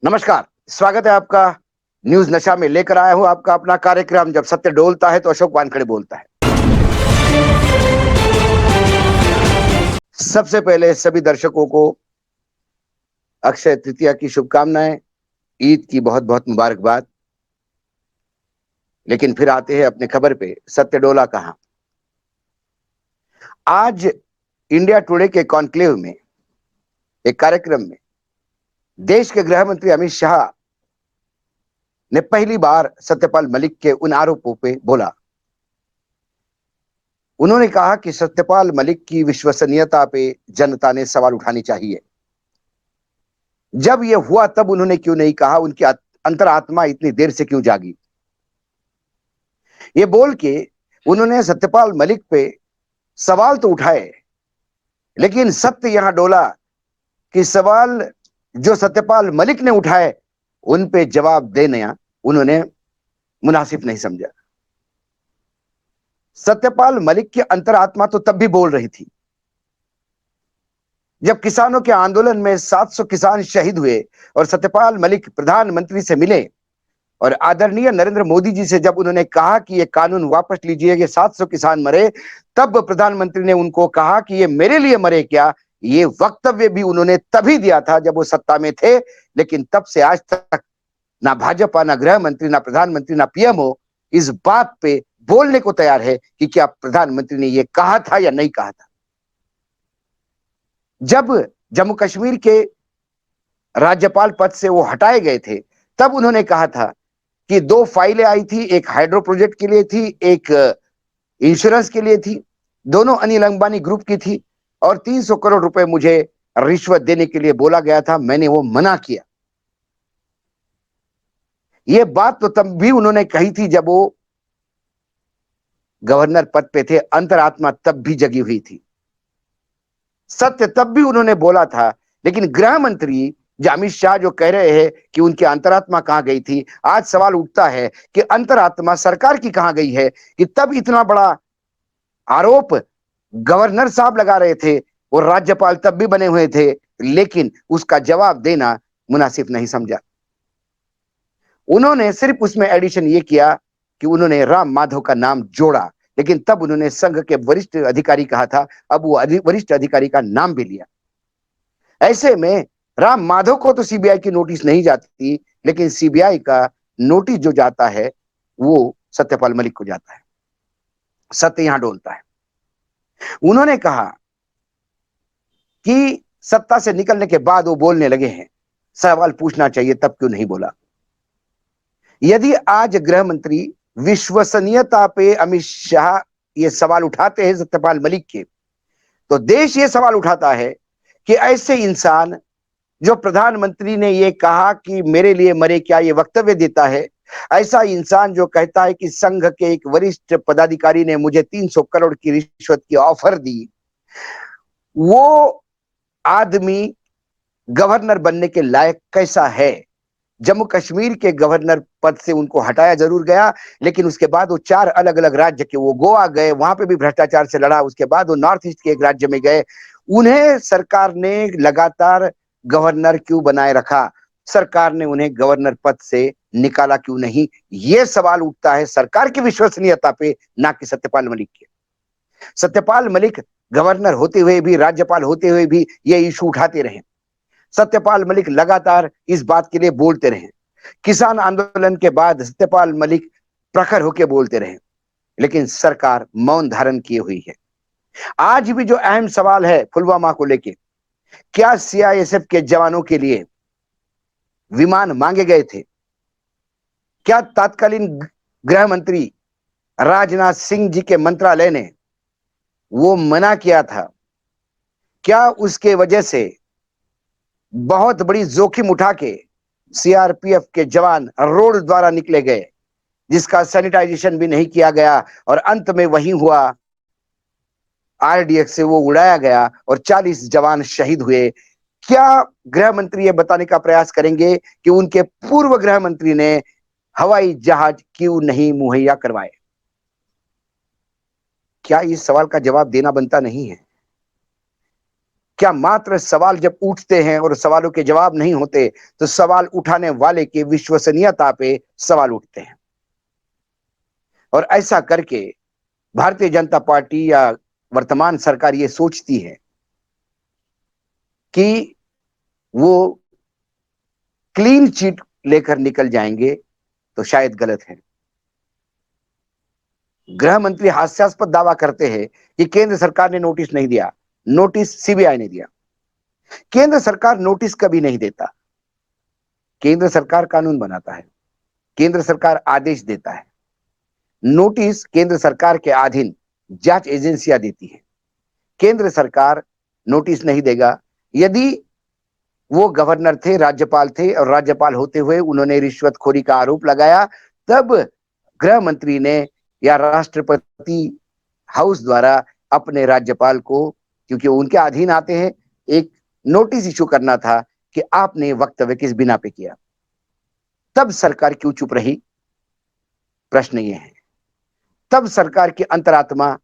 नमस्कार, स्वागत है आपका न्यूज़ नशा में। लेकर आया हूँ आपका अपना कार्यक्रम जब सत्य डोलता है तो अशोक वानखेड़े बोलता है। सबसे पहले सभी दर्शकों को अक्षय तृतीया की शुभकामनाएं, ईद की बहुत-बहुत मुबारकबाद। लेकिन फिर आते हैं अपने खबर पे, सत्य डोला कहाँ? आज इंडिया टुडे के कॉन्क्लेव में, एक कार्यक्रम में देश के गृह मंत्री अमित शाह ने पहली बार सत्यपाल मलिक के उन आरोपों पे बोला। उन्होंने कहा कि सत्यपाल मलिक की विश्वसनीयता पे जनता ने सवाल उठाने चाहिए। जब यह हुआ तब उन्होंने क्यों नहीं कहा, उनकी अंतरात्मा इतनी देर से क्यों जागी? ये बोल के उन्होंने सत्यपाल मलिक पे सवाल तो उठाए, लेकिन सत्य यहां डोला कि सवाल जो सत्यपाल मलिक ने उठाए उन पे जवाब देना उन्होंने मुनासिब नहीं समझा। सत्यपाल मलिक की अंतरात्मा तो तब भी बोल रही थी जब किसानों के आंदोलन में 700 किसान शहीद हुए और सत्यपाल मलिक प्रधानमंत्री से मिले और आदरणीय नरेंद्र मोदी जी से जब उन्होंने कहा कि ये कानून वापस लीजिए, ये 700 किसान मरे, तब प्रधानमंत्री ने उनको कहा कि ये मेरे लिए मरे क्या? ये वक्तव्य भी उन्होंने तभी दिया था जब वो सत्ता में थे, लेकिन तब से आज तक ना भाजपा, ना गृह मंत्री, ना प्रधानमंत्री, ना पीएमओ इस बात पे बोलने को तैयार है कि क्या प्रधानमंत्री ने ये कहा था या नहीं कहा था। जब जम्मू कश्मीर के राज्यपाल पद से वो हटाए गए थे, तब उन्होंने कहा था कि 2 फाइलें आई थी, एक हाइड्रो प्रोजेक्ट के लिए थी, एक इंश्योरेंस के लिए थी, दोनों अनिल अंबानी ग्रुप की थी और 300 करोड़ रुपए मुझे रिश्वत देने के लिए बोला गया था, मैंने वो मना किया। ये बात तो तब भी उन्होंने कही थी जब वो गवर्नर पद पे थे, अंतरात्मा तब भी जगी हुई थी। सत्य तब भी उन्होंने बोला था, लेकिन गृह मंत्री अमित शाह जो कह रहे हैं कि उनकी अंतरात्मा कहां गई थी, आज सवाल उठता है कि अंतरात्मा सरकार की कहां गई है कि तब इतना बड़ा आरोप गवर्नर साहब लगा रहे थे और राज्यपाल तब भी बने हुए थे, लेकिन उसका जवाब देना मुनासिब नहीं समझा। उन्होंने सिर्फ उसमें एडिशन ये किया कि उन्होंने राम माधव का नाम जोड़ा, लेकिन तब उन्होंने संघ के वरिष्ठ अधिकारी कहा था, अब वो वरिष्ठ अधिकारी का नाम भी लिया। ऐसे में राम माधव को तो सीबीआई की नोटिस नहीं जाती, लेकिन सीबीआई का नोटिस जो जाता है वो सत्यपाल मलिक को जाता है। सत्य यहां डोलता है। उन्होंने कहा कि सत्ता से निकलने के बाद वो बोलने लगे हैं, सवाल पूछना चाहिए तब क्यों नहीं बोला। यदि आज गृह मंत्री विश्वसनीयता पे अमित शाह ये सवाल उठाते हैं सत्यपाल मलिक के, तो देश ये सवाल उठाता है कि ऐसे इंसान जो प्रधानमंत्री ने ये कहा कि मेरे लिए मरे क्या, ये वक्तव्य देता है, ऐसा इंसान जो कहता है कि संघ के एक वरिष्ठ पदाधिकारी ने मुझे 300 करोड़ की रिश्वत की ऑफर दी, वो आदमी गवर्नर बनने के लायक कैसा है? जम्मू कश्मीर के गवर्नर पद से उनको हटाया जरूर गया, लेकिन उसके बाद वो 4 अलग-अलग राज्य के, वो गोवा गए, वहां पे भी भ्रष्टाचार से लड़ा, उसके बाद वो नॉर्थ ईस्ट के एक राज्य में गए। उन्हें सरकार ने लगातार गवर्नर क्यों बनाए रखा? सरकार ने उन्हें गवर्नर पद से निकाला क्यों नहीं? ये सवाल उठता है सरकार की विश्वसनीयता पे, ना कि सत्यपाल मलिक के। सत्यपाल मलिक गवर्नर होते हुए भी, राज्यपाल होते हुए भी ये इशू उठाते रहे। सत्यपाल मलिक लगातार इस बात के लिए बोलते रहे। किसान आंदोलन के बाद सत्यपाल मलिक प्रखर होकर बोलते रहे, लेकिन सरकार मौन धारण किए हुई है। आज भी जो अहम सवाल है पुलवामा को लेके, क्या सीआईएसएफ के जवानों के लिए विमान मांगे गए थे? क्या तत्कालीन गृह मंत्री राजनाथ सिंह जी के मंत्रालय ने वो मना किया था? क्या उसके वजह से बहुत बड़ी जोखिम उठा के सीआरपीएफ के जवान रोड द्वारा निकले गए, जिसका सैनिटाइजेशन भी नहीं किया गया और अंत में वही हुआ, आरडीएक्स से वो उड़ाया गया और 40 जवान शहीद हुए? क्या गृह मंत्री ये बताने का प्रयास करेंगे कि उनके पूर्व गृह मंत्री ने हवाई जहाज क्यों नहीं मुहैया करवाए? क्या इस सवाल का जवाब देना बनता नहीं है? क्या मात्र सवाल जब उठते हैं और सवालों के जवाब नहीं होते तो सवाल उठाने वाले की विश्वसनीयता पे सवाल उठते हैं? और ऐसा करके भारतीय जनता पार्टी या वर्तमान सरकार ये सोचती है कि वो क्लीन चिट लेकर निकल जाएंगे, तो शायद गलत है। गृह मंत्री हास्यास्पद दावा करते हैं कि केंद्र सरकार ने नोटिस नहीं दिया, नोटिस सीबीआई ने दिया। केंद्र सरकार नोटिस कभी नहीं देता। केंद्र सरकार कानून बनाता है, केंद्र सरकार आदेश देता है। नोटिस केंद्र सरकार के अधीन जांच एजेंसियां देती है। केंद्र सरकार नोटिस नहीं देगा। यदि वो गवर्नर थे, राज्यपाल थे और राज्यपाल होते हुए उन्होंने रिश्वतखोरी का आरोप लगाया, तब गृह मंत्री ने या राष्ट्रपति हाउस द्वारा अपने राज्यपाल को, क्योंकि उनके अधीन आते हैं, एक नोटिस इशू करना था कि आपने वक्तव्य किस बिना पे किया। तब सरकार क्यों चुप रही? प्रश्न ये है। तब सरकार की अंतरात्मा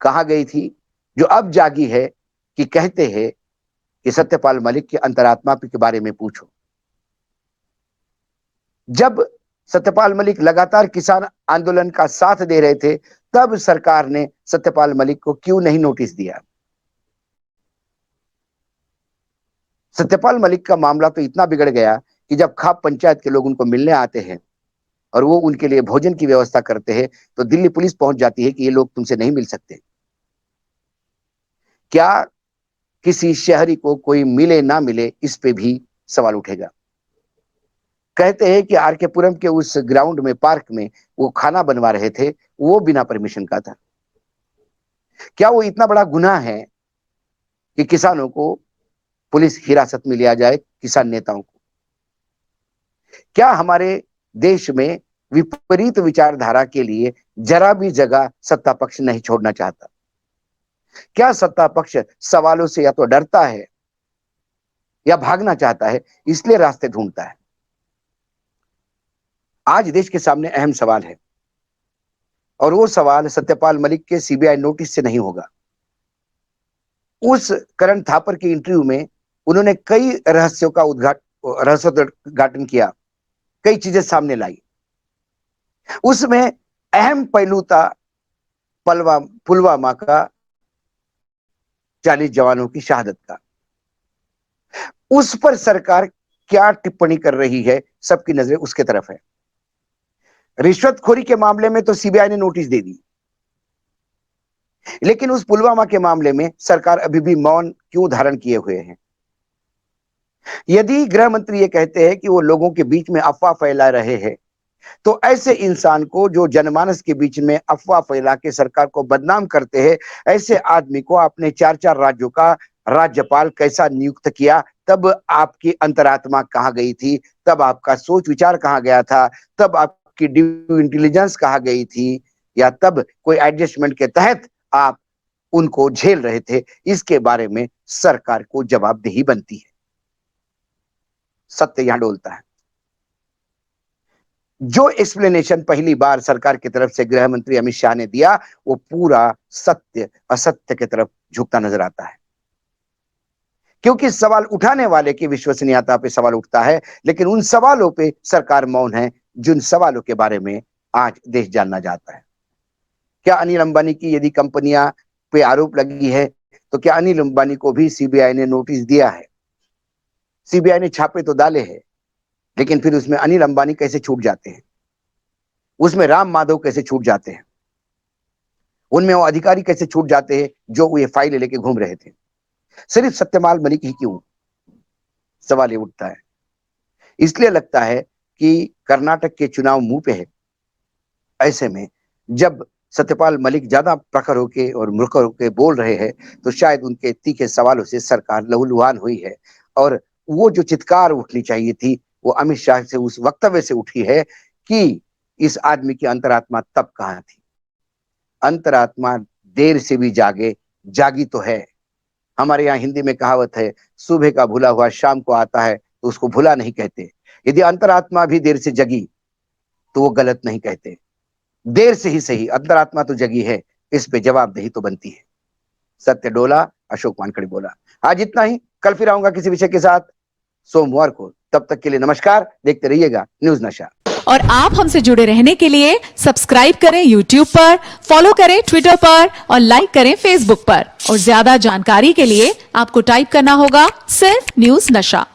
कहां गई थी, जो अब जागी है कि कहते हैं कि सत्यपाल मलिक की अंतरात्मा के बारे में पूछो। जब सत्यपाल मलिक लगातार किसान आंदोलन का साथ दे रहे थे, तब सरकार ने सत्यपाल मलिक को क्यों नहीं नोटिस दिया? सत्यपाल मलिक का मामला तो इतना बिगड़ गया कि जब खाप पंचायत के लोग उनको मिलने आते हैं और वो उनके लिए भोजन की व्यवस्था करते हैं, तो दिल्ली पुलिस पहुंच जाती है कि ये लोग तुमसे नहीं मिल सकते। क्या किसी शहरी को कोई मिले ना मिले, इस पे भी सवाल उठेगा। कहते हैं कि आर के पुरम के उस ग्राउंड में, पार्क में वो खाना बनवा रहे थे, वो बिना परमिशन का था। क्या वो इतना बड़ा गुनाह है कि किसानों को पुलिस हिरासत में लिया जाए, किसान नेताओं को? क्या हमारे देश में विपरीत विचारधारा के लिए जरा भी जगह सत्ता पक्ष नहीं छोड़ना चाहता? क्या सत्ता पक्ष सवालों से या तो डरता है या भागना चाहता है, इसलिए रास्ते ढूंढता है? आज देश के सामने अहम सवाल है और वो सवाल सत्यपाल मलिक के सीबीआई नोटिस से नहीं होगा। उस करण थापर के इंटरव्यू में उन्होंने कई रहस्योद्घाटन किया, कई चीजें सामने लाई। उसमें अहम पहलू था पुलवामा का 40 जवानों की शहादत का। उस पर सरकार क्या टिप्पणी कर रही है, सबकी नजरें उसके तरफ है। रिश्वतखोरी के मामले में तो सीबीआई ने नोटिस दे दी, लेकिन उस पुलवामा के मामले में सरकार अभी भी मौन क्यों धारण किए हुए है? यदि गृह मंत्री ये कहते हैं कि वो लोगों के बीच में अफवाह फैला रहे हैं, तो ऐसे इंसान को, जो जनमानस के बीच में अफवाह फैला के सरकार को बदनाम करते हैं, ऐसे आदमी को आपने 4-4 राज्यों का राज्यपाल कैसा नियुक्त किया? तब आपकी अंतरात्मा कहां गई थी? तब आपका सोच विचार कहां गया था? तब आपकी ड्यू इंटेलिजेंस कहां गई थी? या तब कोई एडजस्टमेंट के तहत आप उनको झेल रहे थे? इसके बारे में सरकार को जवाबदेही बनती है। सत्य यहां डोलता है। जो एक्सप्लेनेशन पहली बार सरकार की तरफ से गृह मंत्री अमित शाह ने दिया, वो पूरा सत्य असत्य की तरफ झुकता नजर आता है, क्योंकि सवाल उठाने वाले की विश्वसनीयता पे सवाल उठता है, लेकिन उन सवालों पे सरकार मौन है जिन सवालों के बारे में आज देश जानना चाहता है। क्या अनिल अंबानी की यदि कंपनियां पे आरोप लगी है, तो क्या अनिल अंबानी को भी सीबीआई ने नोटिस दिया है? सीबीआई ने छापे तो डाले हैं, लेकिन फिर उसमें अनिल अंबानी कैसे छूट जाते हैं? उसमें राम माधव कैसे छूट जाते हैं? उनमें वो अधिकारी कैसे छूट जाते हैं जो ये फाइलें लेके घूम रहे थे? सिर्फ सत्यपाल मलिक ही क्यों? सवाल ये उठता है। इसलिए लगता है कि कर्नाटक के चुनाव मुंह पे है। ऐसे में जब सत्यपाल मलिक ज्यादा प्रखर होके और मुखर होके बोल रहे हैं, तो शायद उनके तीखे सवालों से सरकार लहूलुहान हुई है, और वो जो चित्कार उठनी चाहिए थी, वो अमित शाह से उस वक्तव्य से उठी है कि इस आदमी की अंतरात्मा तब कहां थी? अंतरात्मा देर से भी जागे, जागी तो है। हमारे यहाँ हिंदी में कहावत है, सुबह का भूला हुआ शाम को आता है, तो उसको भूला नहीं कहते। यदि अंतरात्मा भी देर से जगी तो वो गलत नहीं कहते। देर से ही सही, अंतरात्मा तो जगी है, इस पे जवाबदेही तो बनती है। सत्य डोला, अशोक वानखड़े बोला। आज इतना ही, कल फिर आऊंगा किसी विषय के साथ सोमवार को। तब तक के लिए नमस्कार, देखते रहिएगा न्यूज नशा। और आप हमसे जुड़े रहने के लिए सब्सक्राइब करें YouTube पर, फॉलो करें Twitter पर और लाइक करें Facebook पर। और ज्यादा जानकारी के लिए आपको टाइप करना होगा सिर्फ न्यूज नशा।